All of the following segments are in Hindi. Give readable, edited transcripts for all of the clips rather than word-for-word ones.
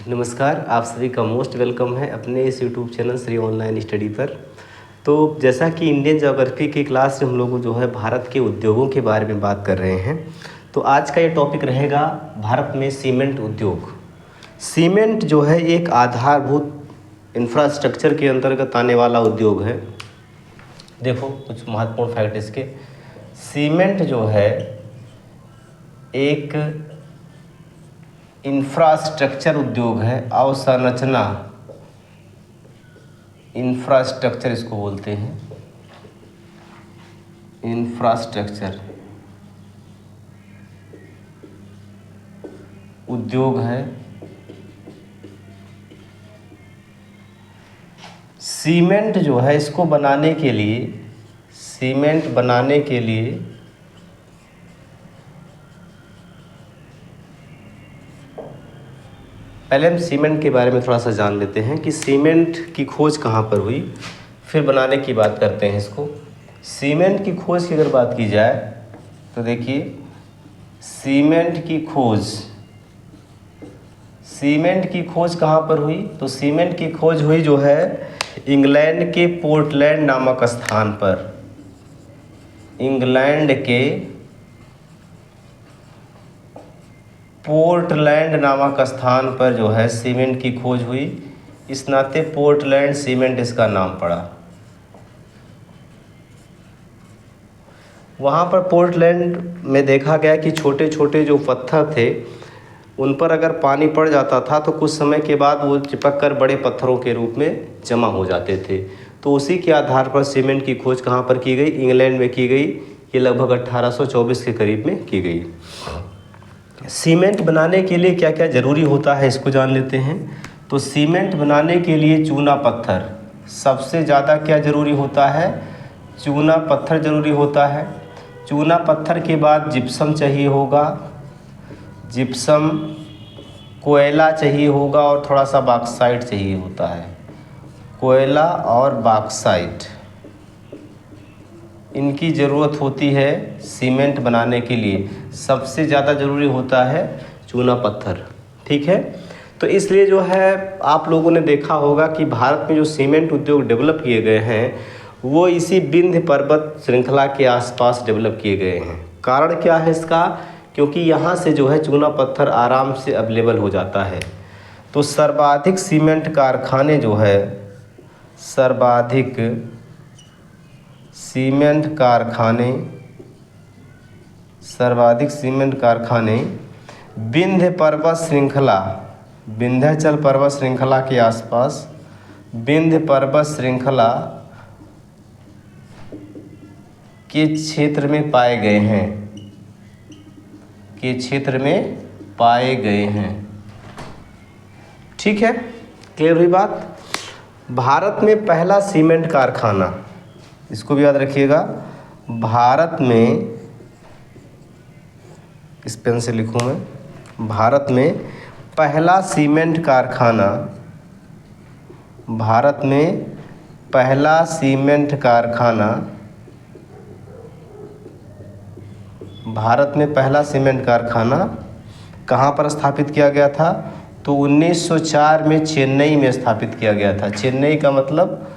नमस्कार, आप सभी का मोस्ट वेलकम है अपने इस YouTube channel Shri online study पर। तो जैसा कि इंडियन ज्योग्राफी की क्लास में हम लोग जो है भारत के उद्योगों के बारे में बात कर रहे हैं, तो आज का ये टॉपिक रहेगा भारत में सीमेंट उद्योग। सीमेंट जो है एक आधारभूत इंफ्रास्ट्रक्चर के अंतर्गत आने वाला उद्योग है। देखो कुछ महत्वपूर्ण फैक्ट इसके। सीमेंट जो है एक इंफ्रास्ट्रक्चर उद्योग है, अवसंरचना इंफ्रास्ट्रक्चर इसको बोलते हैं, इंफ्रास्ट्रक्चर उद्योग है। सीमेंट जो है इसको बनाने के लिए, सीमेंट बनाने के लिए पहले हम सीमेंट के बारे में थोड़ा सा जान लेते हैं कि सीमेंट की खोज कहाँ पर हुई, फिर बनाने की बात करते हैं इसको। सीमेंट की खोज की अगर बात की जाए तो देखिए, सीमेंट की खोज कहाँ पर हुई, तो सीमेंट की खोज हुई जो है इंग्लैंड के पोर्टलैंड नामक स्थान पर। इंग्लैंड के पोर्टलैंड नामक स्थान पर जो है सीमेंट की खोज हुई, इस नाते पोर्टलैंड सीमेंट इसका नाम पड़ा। वहाँ पर पोर्टलैंड में देखा गया कि छोटे छोटे जो पत्थर थे उन पर अगर पानी पड़ जाता था तो कुछ समय के बाद वो चिपक कर बड़े पत्थरों के रूप में जमा हो जाते थे। तो उसी के आधार पर सीमेंट की खोज कहाँ पर की गई, इंग्लैंड में की गई। ये लगभग 1824 के करीब में की गई। सीमेंट बनाने के लिए क्या क्या ज़रूरी होता है इसको जान लेते हैं। तो सीमेंट बनाने के लिए चूना पत्थर सबसे ज़्यादा क्या ज़रूरी होता है, चूना पत्थर ज़रूरी होता है। चूना पत्थर के बाद जिप्सम चाहिए होगा, जिप्सम, कोयला चाहिए होगा और थोड़ा सा बॉक्साइट चाहिए होता है। कोयला और बॉक्साइट, इनकी ज़रूरत होती है सीमेंट बनाने के लिए। सबसे ज़्यादा ज़रूरी होता है चूना पत्थर, ठीक है। तो इसलिए जो है आप लोगों ने देखा होगा कि भारत में जो सीमेंट उद्योग डेवलप किए गए हैं वो इसी विंध्य पर्वत श्रृंखला के आसपास डेवलप किए गए हैं। कारण क्या है इसका, क्योंकि यहाँ से जो है चूना पत्थर आराम से अवेलेबल हो जाता है। तो सर्वाधिक सीमेंट कारखाने जो है, सर्वाधिक सीमेंट कारखाने विंध्य पर्वत श्रृंखला, विंध्याचल पर्वत श्रृंखला के आसपास, विंध्य पर्वत श्रृंखला के क्षेत्र में पाए गए हैं, ठीक है। क्लियर हुई बात। भारत में पहला सीमेंट कारखाना, इसको भी याद रखिएगा, भारत में, इस पेन से लिखूँ मैं, भारत में पहला सीमेंट कारखाना, भारत में पहला सीमेंट कारखाना, भारत में पहला सीमेंट कारखाना कहाँ पर स्थापित किया गया था, तो 1904 में चेन्नई में स्थापित किया गया था। चेन्नई का मतलब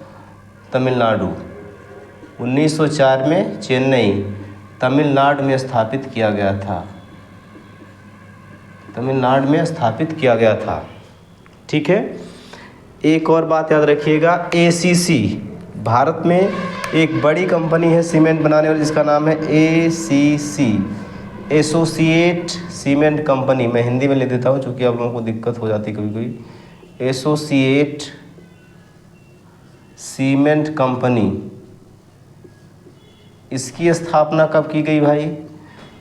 तमिलनाडु। 1904 में चेन्नई, तमिलनाडु में स्थापित किया गया था, तमिलनाडु में स्थापित किया गया था, ठीक है। एक और बात याद रखिएगा, ACC, भारत में एक बड़ी कंपनी है सीमेंट बनाने वाली जिसका नाम है ACC, एसोसिएट सीमेंट कंपनी। मैं हिंदी में लिख देता हूँ क्योंकि आप लोगों को दिक्कत हो जाती है कभी कभी। एसोसिएट सीमेंट कंपनी, इसकी स्थापना कब की गई भाई,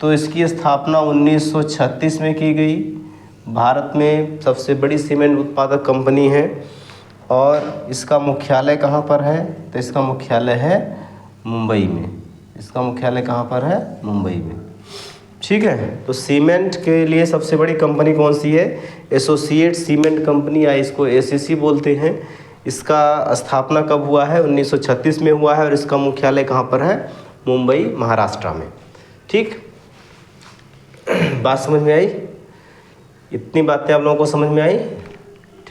तो इसकी स्थापना 1936 में की गई। भारत में सबसे बड़ी सीमेंट उत्पादक कंपनी है और इसका मुख्यालय कहाँ पर है, तो इसका मुख्यालय है मुंबई में। इसका मुख्यालय कहाँ पर है, मुंबई में, ठीक है। तो सीमेंट के लिए सबसे बड़ी कंपनी कौन सी है, एसोसिएट सीमेंट कंपनी, या इसको ACC बोलते हैं। इसका स्थापना कब हुआ है, 1936 में हुआ है और इसका मुख्यालय कहाँ पर है, मुंबई, महाराष्ट्र में, ठीक। बात समझ में आई, इतनी बातें आप लोगों को समझ में आई।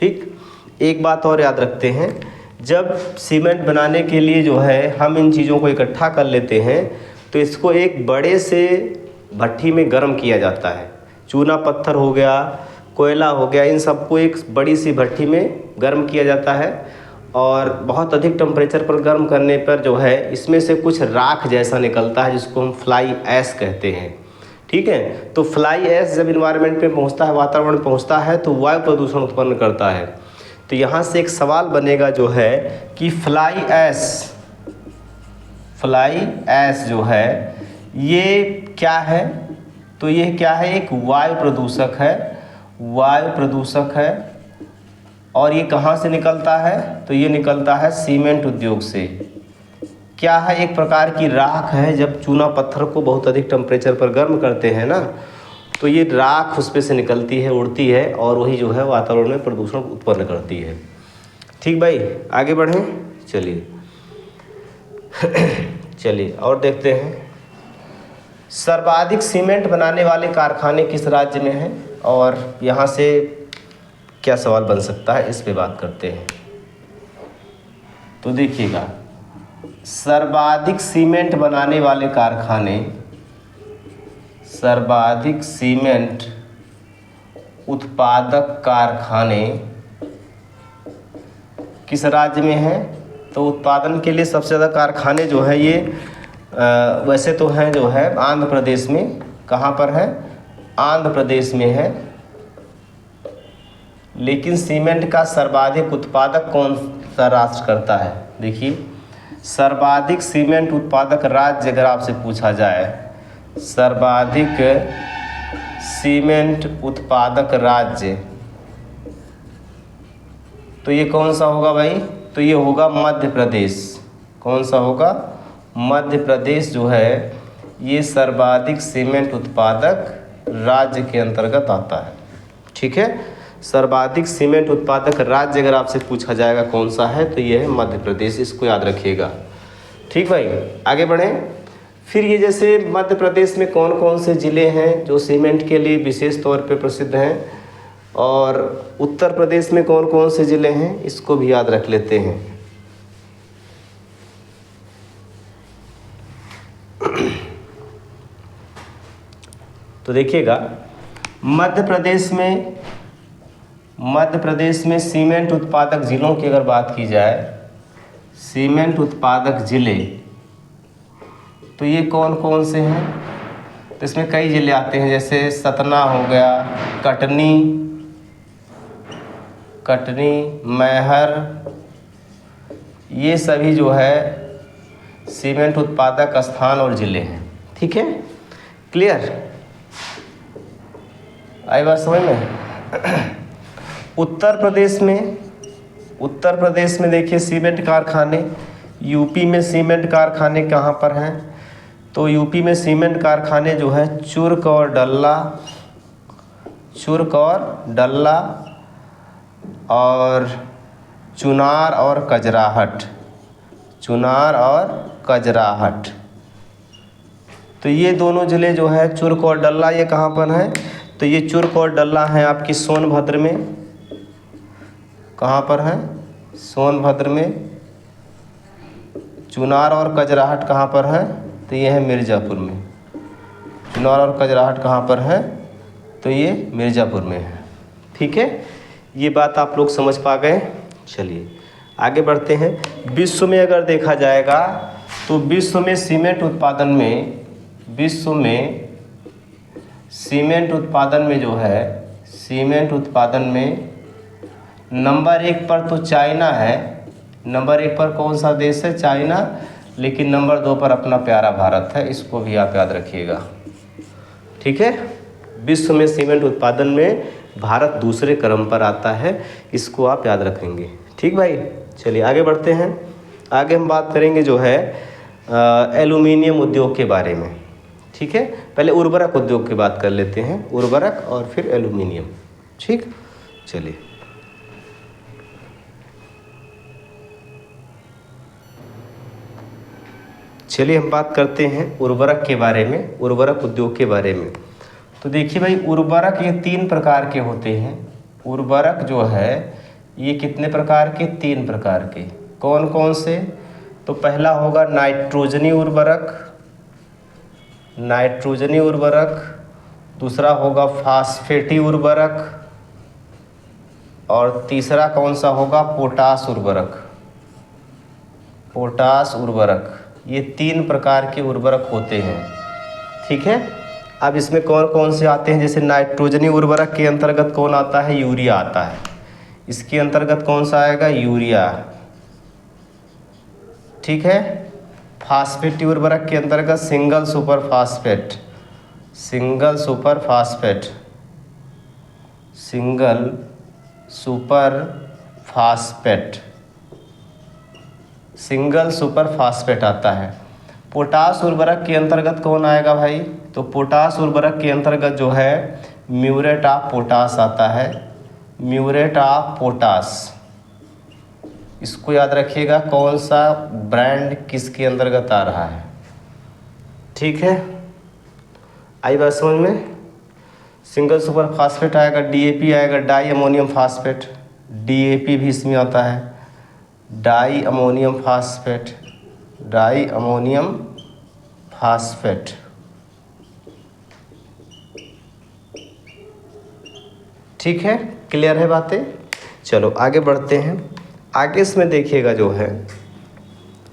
ठीक। एक बात और याद रखते हैं, जब सीमेंट बनाने के लिए जो है हम इन चीज़ों को इकट्ठा कर लेते हैं तो इसको एक बड़े से भट्ठी में गर्म किया जाता है। चूना पत्थर हो गया, कोयला हो गया, इन सबको एक बड़ी सी भट्ठी में गर्म किया जाता है और बहुत अधिक टेम्परेचर पर गर्म करने पर जो है इसमें से कुछ राख जैसा निकलता है जिसको हम फ्लाई ऐश कहते हैं। ठीक है, तो फ्लाई ऐश जब इन्वायरमेंट पे पहुंचता है, वातावरण में पहुंचता है तो वायु प्रदूषण उत्पन्न करता है। तो यहाँ से एक सवाल बनेगा जो है कि फ्लाई ऐश जो है ये क्या है? तो ये क्या है? एक वायु प्रदूषक है, वायु प्रदूषक है। और ये कहाँ से निकलता है? तो ये निकलता है सीमेंट उद्योग से। क्या है? एक प्रकार की राख है। जब चूना पत्थर को बहुत अधिक टेम्परेचर पर गर्म करते हैं ना, तो ये राख उस पे से निकलती है, उड़ती है और वही जो है वातावरण में प्रदूषण उत्पन्न करती है। ठीक भाई, आगे बढ़ें। चलिए चलिए और देखते हैं सर्वाधिक सीमेंट बनाने वाले कारखाने किस राज्य में हैं और यहाँ से क्या सवाल बन सकता है, इस पे बात करते हैं। तो देखिएगा, सर्वाधिक सीमेंट बनाने वाले कारखाने, सर्वाधिक सीमेंट उत्पादक कारखाने किस राज्य में हैं? तो उत्पादन के लिए सबसे ज़्यादा कारखाने जो है ये वैसे तो हैं जो है आंध्र प्रदेश में। कहाँ पर है? आंध्र प्रदेश में है। लेकिन सीमेंट का सर्वाधिक उत्पादक कौन सा राष्ट्र करता है? देखिए, सर्वाधिक सीमेंट उत्पादक राज्य अगर आपसे पूछा जाए, सर्वाधिक सीमेंट उत्पादक राज्य, तो ये कौन सा होगा भाई? तो ये होगा मध्य प्रदेश। कौन सा होगा? मध्य प्रदेश जो है ये सर्वाधिक सीमेंट उत्पादक राज्य के अंतर्गत आता है। ठीक है, सर्वाधिक सीमेंट उत्पादक राज्य अगर आपसे पूछा जाएगा कौन सा है, तो ये है मध्य प्रदेश। इसको याद रखिएगा। ठीक भाई, आगे बढ़ें। फिर ये जैसे मध्य प्रदेश में कौन कौन से ज़िले हैं जो सीमेंट के लिए विशेष तौर पे प्रसिद्ध हैं, और उत्तर प्रदेश में कौन कौन से ज़िले हैं, इसको भी याद रख लेते हैं। तो देखिएगा, मध्य प्रदेश में सीमेंट उत्पादक ज़िलों की अगर बात की जाए, सीमेंट उत्पादक ज़िले, तो ये कौन कौन से हैं? तो इसमें कई ज़िले आते हैं, जैसे सतना हो गया, कटनी, मैहर, ये सभी जो है सीमेंट उत्पादक स्थान और ज़िले हैं। ठीक है, क्लियर? आई बात समझ में? उत्तर प्रदेश में देखिए सीमेंट कारखाने, यूपी में सीमेंट कारखाने कहाँ पर हैं? तो यूपी में सीमेंट कारखाने जो है चुर्क और डल्ला और चुनार और कजराहट। तो ये दोनों ज़िले जो है चुर्क और डल्ला, ये कहाँ पर हैं? तो ये चुर्क और डल्ला हैं आपकी सोनभद्र में। कहाँ पर हैं? सोनभद्र में। चुनार और कजराहट कहाँ पर है? तो ये है मिर्ज़ापुर में। चुनार और कजराहट कहाँ पर है? तो ये मिर्ज़ापुर में है। ठीक है, ये बात आप लोग समझ पा गए। चलिए आगे बढ़ते हैं। विश्व में अगर देखा जाएगा तो विश्व में सीमेंट उत्पादन में जो है, सीमेंट उत्पादन में नंबर 1 पर तो चाइना है। नंबर 1 पर कौन सा देश है? चाइना। लेकिन नंबर 2 पर अपना प्यारा भारत है। इसको भी आप याद रखिएगा। ठीक है, विश्व में सीमेंट उत्पादन में भारत दूसरे क्रम पर आता है। इसको आप याद रखेंगे। ठीक भाई, चलिए आगे बढ़ते हैं। आगे हम बात करेंगे जो है एल्युमिनियम उद्योग के बारे में। ठीक है, पहले उर्वरक उद्योग की बात कर लेते हैं, उर्वरक और फिर एल्युमिनियम। ठीक, चलिए हम बात करते हैं उर्वरक के बारे में, उर्वरक उद्योग के बारे में। तो देखिए भाई, उर्वरक ये 3 प्रकार के होते हैं। उर्वरक जो है ये कितने प्रकार के? 3 प्रकार के। कौन कौन से? तो पहला होगा नाइट्रोजनी उर्वरक, नाइट्रोजनी उर्वरक, दूसरा होगा फास्फेटी उर्वरक, और तीसरा कौन सा होगा? पोटास उर्वरक, पोटास उर्वरक। ये 3 प्रकार के उर्वरक होते हैं, ठीक है। अब इसमें कौन कौन से आते हैं? जैसे नाइट्रोजनी उर्वरक के अंतर्गत कौन आता है? यूरिया आता है। इसके अंतर्गत कौन सा आएगा? यूरिया, ठीक है। फास्फेट उर्वरक के अंतर्गत single super phosphate, single super phosphate, single super phosphate, single super phosphate आता है। पोटास उर्वरक के अंतर्गत कौन आएगा भाई? तो पोटास उर्वरक के अंतर्गत जो है म्यूरेट ऑफ पोटास आता है, म्यूरेट ऑफ पोटास। इसको याद रखिएगा, कौन सा ब्रांड किसके अंतर्गत आ रहा है, ठीक है। आई बात समझ में? सिंगल सुपर फास्फेट आएगा, डीएपी आएगा, डाई अमोनियम फास्फेट, डीएपी भी इसमें आता है, di ammonium phosphate, di ammonium phosphate, ठीक है। क्लियर है बातें? चलो आगे बढ़ते हैं। आगे इसमें देखिएगा जो है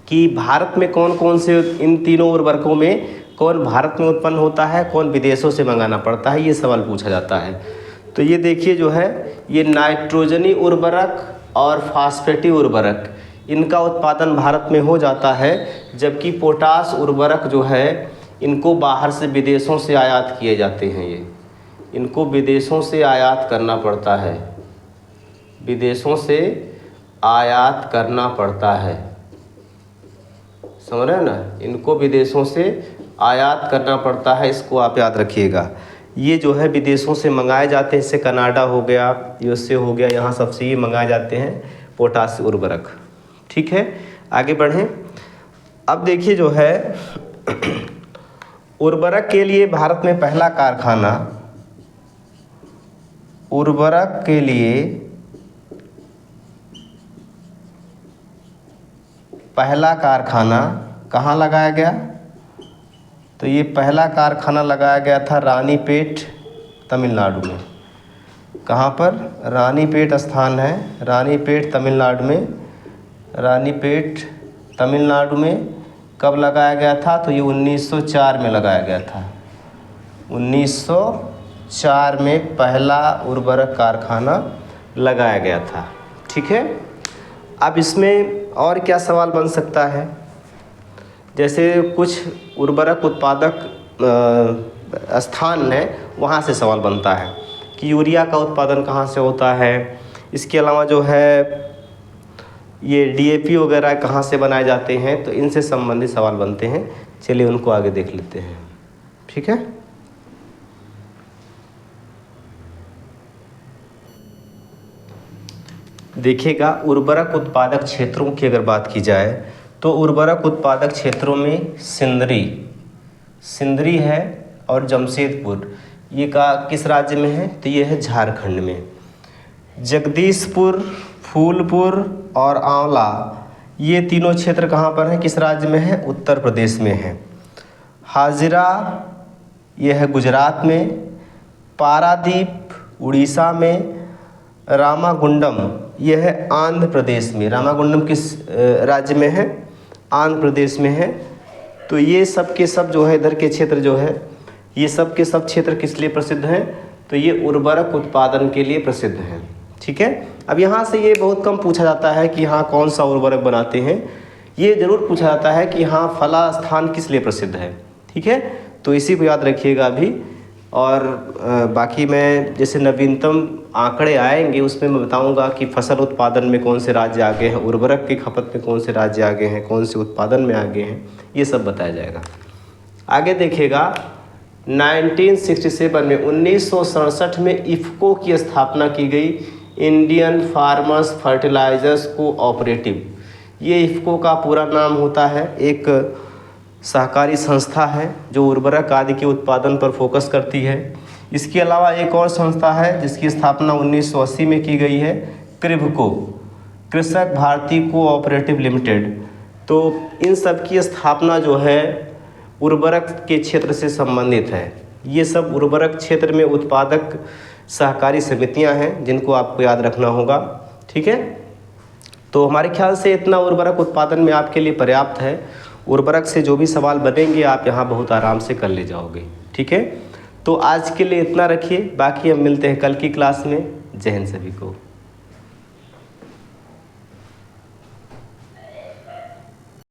कि भारत में कौन कौन से, इन तीनों उर्वरकों में कौन भारत में उत्पन्न होता है, कौन विदेशों से मंगाना पड़ता है, ये सवाल पूछा जाता है। तो ये देखिए जो है, ये नाइट्रोजनी उर्वरक और फास्फेटी उर्वरक, इनका उत्पादन भारत में हो जाता है, जबकि पोटास उर्वरक जो है इनको बाहर से विदेशों से आयात किए जाते हैं। ये इनको विदेशों से आयात करना पड़ता है, विदेशों से आयात करना पड़ता है, समझ रहे हैं ना? इनको विदेशों से आयात करना पड़ता है, इसको आप याद रखिएगा। ये जो है विदेशों से मंगाए जाते हैं, इससे कनाडा हो गया, यूएसए हो गया, यहाँ सबसे ये मंगाए जाते हैं पोटास उर्वरक, ठीक है। आगे बढ़ें। अब देखिए जो है उर्वरक के लिए भारत में पहला कारखाना, उर्वरक के लिए पहला कारखाना कहाँ लगाया गया? तो ये पहला कारखाना लगाया गया था रानीपेट, तमिलनाडु में। कहाँ पर? रानीपेट स्थान है, रानीपेट तमिलनाडु में, रानीपेट तमिलनाडु में। कब लगाया गया था? तो ये 1904 में लगाया गया था, 1904 में पहला उर्वरक कारखाना लगाया गया था, ठीक है। अब इसमें और क्या सवाल बन सकता है? जैसे कुछ उर्वरक उत्पादक स्थान है, वहाँ से सवाल बनता है कि यूरिया का उत्पादन कहाँ से होता है। इसके अलावा जो है ये डीएपी वगैरह कहाँ से बनाए जाते हैं, तो इनसे संबंधित सवाल बनते हैं। चलिए उनको आगे देख लेते हैं, ठीक है। देखिएगा, उर्वरक उत्पादक क्षेत्रों की अगर बात की जाए तो उर्वरक उत्पादक क्षेत्रों में सिंदरी है और जमशेदपुर, ये का किस राज्य में है? तो ये है झारखंड में। जगदीशपुर, फूलपुर और आंवला, ये तीनों क्षेत्र कहाँ पर हैं, किस राज्य में है? उत्तर प्रदेश में है। हाजिरा, ये है गुजरात में। पारादीप उड़ीसा में। रामागुंडम, यह है आंध्र प्रदेश में। रामागुंडम किस राज्य में है? आंध्र प्रदेश में है। तो ये सब के सब जो है इधर के क्षेत्र जो है, ये सब के सब क्षेत्र किस लिए प्रसिद्ध हैं? तो ये उर्वरक उत्पादन के लिए प्रसिद्ध हैं, ठीक है। अब यहाँ से ये बहुत कम पूछा जाता है कि हाँ कौन सा उर्वरक बनाते हैं, ये ज़रूर पूछा जाता है कि हाँ फला स्थान किस लिए प्रसिद्ध है, ठीक है। तो इसी को याद रखिएगा अभी। और बाकी मैं जैसे नवीनतम आंकड़े आएंगे उसमें मैं बताऊंगा कि फसल उत्पादन में कौन से राज्य आगे हैं, उर्वरक की खपत में कौन से राज्य आगे हैं, कौन से उत्पादन में आगे हैं, ये सब बताया जाएगा। आगे देखिएगा, 1967 में 1967 में इफ़को की स्थापना की गई, इंडियन फार्मर्स फर्टिलाइजर्स कोऑपरेटिव। ये इफ़को का पूरा नाम होता है, एक सहकारी संस्था है जो उर्वरक आदि के उत्पादन पर फोकस करती है। इसके अलावा एक और संस्था है जिसकी स्थापना 1980 में की गई है, क्रिभको, कृषक भारती कोऑपरेटिव लिमिटेड, तो इन सब की स्थापना जो है उर्वरक के क्षेत्र से संबंधित है। ये सब उर्वरक क्षेत्र में उत्पादक सहकारी समितियां हैं जिनको आपको याद रखना होगा। ठीक है, तो हमारे ख्याल से इतना उर्वरक उत्पादन में आपके लिए पर्याप्त है। उर्वरक से जो भी सवाल बनेंगे आप यहाँ बहुत आराम से कर ले जाओगे। ठीक है, तो आज के लिए इतना रखिए, बाकी हम मिलते हैं कल की क्लास में। जय हिंद सभी को।